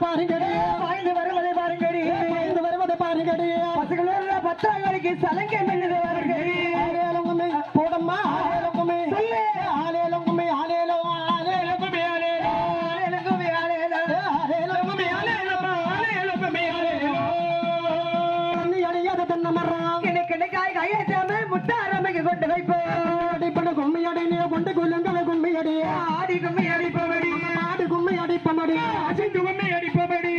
பாருங்கடி பாய்ந்து வருவதை பாருங்கடி பாய்ந்து வருவதை பாருங்கடி பசங்களோட பத்தாங்களுக்கு சலங்கை மின்னுது வருங்கடி ஆலேலங்குமே போடம்மா ஆலேலங்குமே சொல்லு ஆலேலங்குமே ஆலேலோ ஆலேலங்குமே ஆலேலோ ஆலேலங்குமே ஆலேலோ ஆலேலங்குமே ஆலேலோ ஆலேலங்குமே ஆலேலோ தண்ணி அடியாத தென்னை மரம் கிணக்காய் கையேற்றாம முட்டாரமைக்கு கொண்டு வைப்போம் அடிப்பட கும்மி அடினிய கொண்டு குலுங்கவே கும்மி அடி ஆடி கும்மி அடிப்பபடி ஆடி கும்மி அடிப்பமடி அசைந்து கும்மி அடிப்பபடி